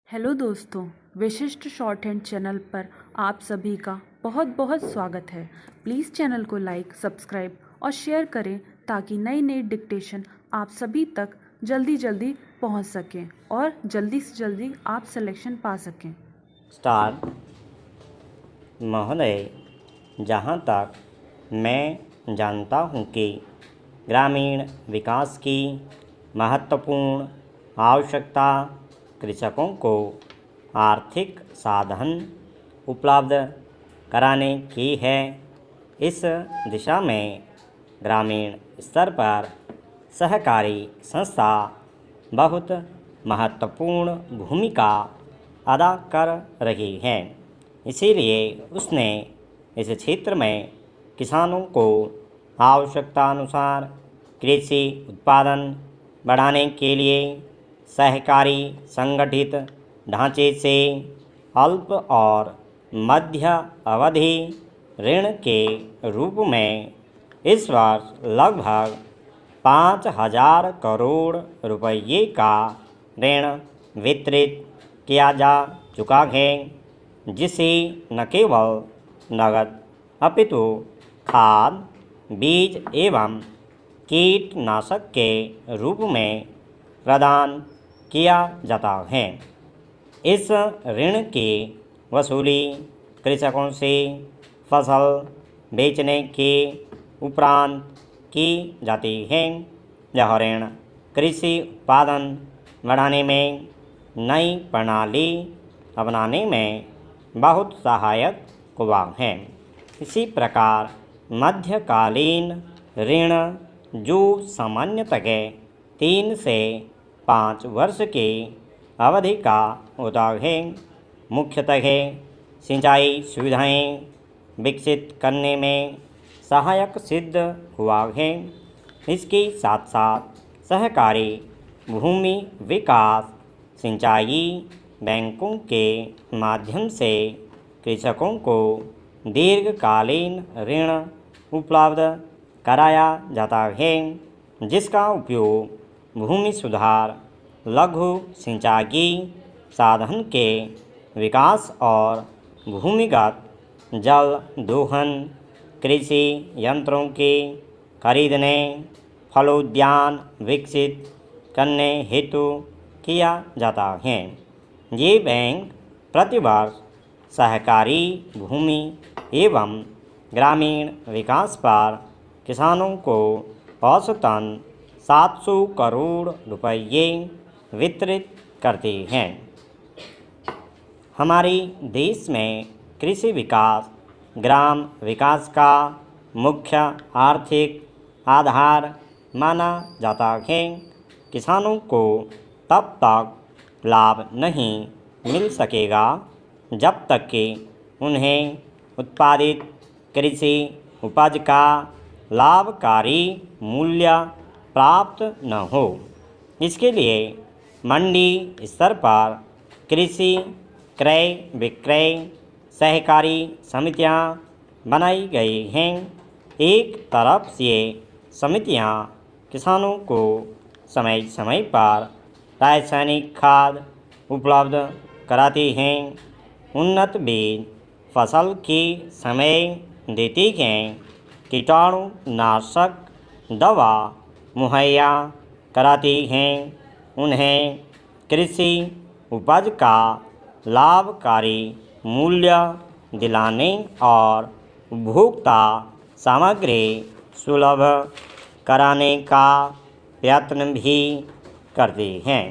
Hello दोस्तों, विशिष्ट short hand channel पर आप सभी का बहुत बहुत स्वागत है। प्लीज़ चैनल को लाइक, सब्सक्राइब और शेयर करें ताकि नई नई डिक्टेशन आप सभी तक जल्दी पहुंच सकें और जल्दी से जल्दी आप सिलेक्शन पा सकें। स्टार्ट। महोदय, जहाँ तक मैं जानता हूँ कि ग्रामीण विकास की महत्वपूर्ण आवश्यकता कृषकों को आर्थिक साधन उपलब्ध कराने की है। इस दिशा में ग्रामीण स्तर पर सहकारी संस्था बहुत महत्वपूर्ण भूमिका अदा कर रही है। इसीलिए उसने इस क्षेत्र में किसानों को आवश्यकतानुसार कृषि उत्पादन बढ़ाने के लिए सहकारी संगठित ढांचे से अल्प और मध्य अवधि ऋण के रूप में इस वर्ष लगभग 5,000 करोड़ रुपये का ऋण वितरित किया जा चुका है, जिसे न केवल नगद अपितु खाद, बीज एवं कीटनाशक के रूप में प्रदान किया जाता है। इस ऋण की वसूली कृषकों से फसल बेचने के उपरांत की जाती है। यह ऋण कृषि उत्पादन बढ़ाने में नई प्रणाली अपनाने में बहुत सहायक हुआ है। इसी प्रकार मध्यकालीन ऋण, जो सामान्यतः 3 से 5 वर्ष की अवधि का होता है, मुख्यतः सिंचाई सुविधाएं विकसित करने में सहायक सिद्ध हुआ है। इसके साथ साथ सहकारी भूमि विकास सिंचाई बैंकों के माध्यम से कृषकों को दीर्घकालीन ऋण उपलब्ध कराया जाता है, जिसका उपयोग भूमि सुधार, लघु सिंचाई साधन के विकास और भूमिगत जल दोहन, कृषि यंत्रों के खरीदने, फलोद्यान विकसित करने हेतु किया जाता है। ये बैंक प्रतिवर्ष सहकारी भूमि एवं ग्रामीण विकास पर किसानों को औसतन 700 करोड़ रुपये वितरित करती हैं। हमारे देश में कृषि विकास ग्राम विकास का मुख्य आर्थिक आधार माना जाता है। किसानों को तब तक लाभ नहीं मिल सकेगा जब तक कि उन्हें उत्पादित कृषि उपज का लाभकारी मूल्य प्राप्त न हो। इसके लिए मंडी स्तर पर कृषि क्रय विक्रय सहकारी समितियां बनाई गई हैं। एक तरफ ये समितियां किसानों को समय समय पर रासायनिक खाद उपलब्ध कराती हैं, उन्नत बीज फसल की समय देती हैं, कीटाणुनाशक दवा मुहैया कराती हैं, उन्हें कृषि उपज का लाभकारी मूल्य दिलाने और उपभोक्ता सामग्री सुलभ कराने का प्रयत्न भी करती हैं।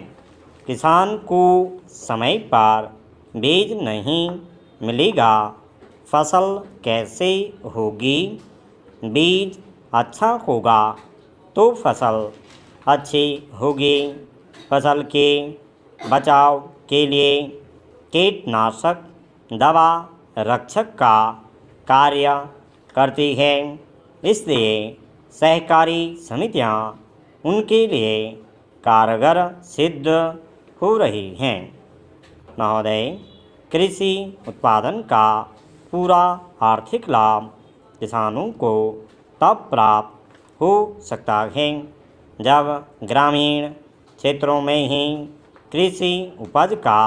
किसान को समय पर बीज नहीं मिलेगा, फसल कैसे होगी? बीज अच्छा होगा तो फसल अच्छी होगी। फसल के बचाव के लिए कीटनाशक दवा रक्षक का कार्य करती है, इसलिए सहकारी समितियां उनके लिए कारगर सिद्ध हो रही हैं। महोदय, कृषि उत्पादन का पूरा आर्थिक लाभ किसानों को तब प्राप्त हो सकता है जब ग्रामीण क्षेत्रों में ही कृषि उपज का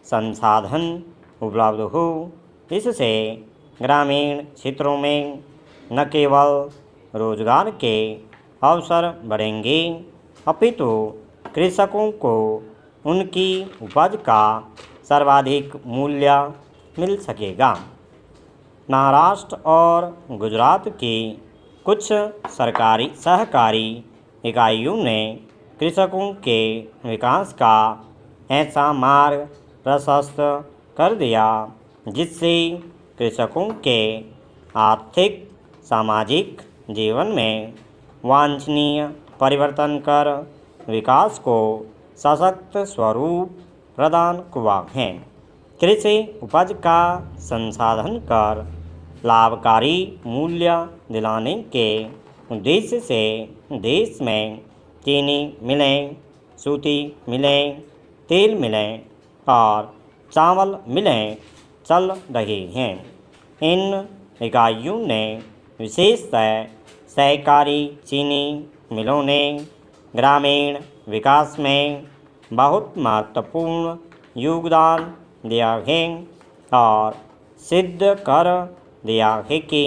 संसाधन उपलब्ध हो। इससे ग्रामीण क्षेत्रों में न केवल रोजगार के अवसर बढ़ेंगे, अपितु कृषकों को उनकी उपज का सर्वाधिक मूल्य मिल सकेगा। महाराष्ट्र और गुजरात की कुछ सरकारी सहकारी इकाइयों ने कृषकों के विकास का ऐसा मार्ग प्रशस्त कर दिया जिससे कृषकों के आर्थिक सामाजिक जीवन में वांछनीय परिवर्तन कर विकास को सशक्त स्वरूप प्रदान हुआ है। कृषि उपज का संसाधन कर लाभकारी मूल्य दिलाने के उद्देश्य से देश में चीनी मिलें, सूती मिलें, तेल मिलें और चावल मिलें चल रही हैं। इन इकाइयों ने विशेषतः सहकारी चीनी मिलों ने ग्रामीण विकास में बहुत महत्वपूर्ण योगदान दिया है और सिद्ध कर दिया है कि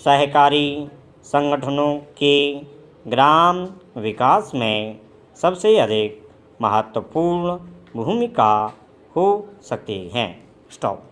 सहकारी संगठनों की ग्राम विकास में सबसे अधिक महत्वपूर्ण भूमिका हो सकती है। स्टॉप।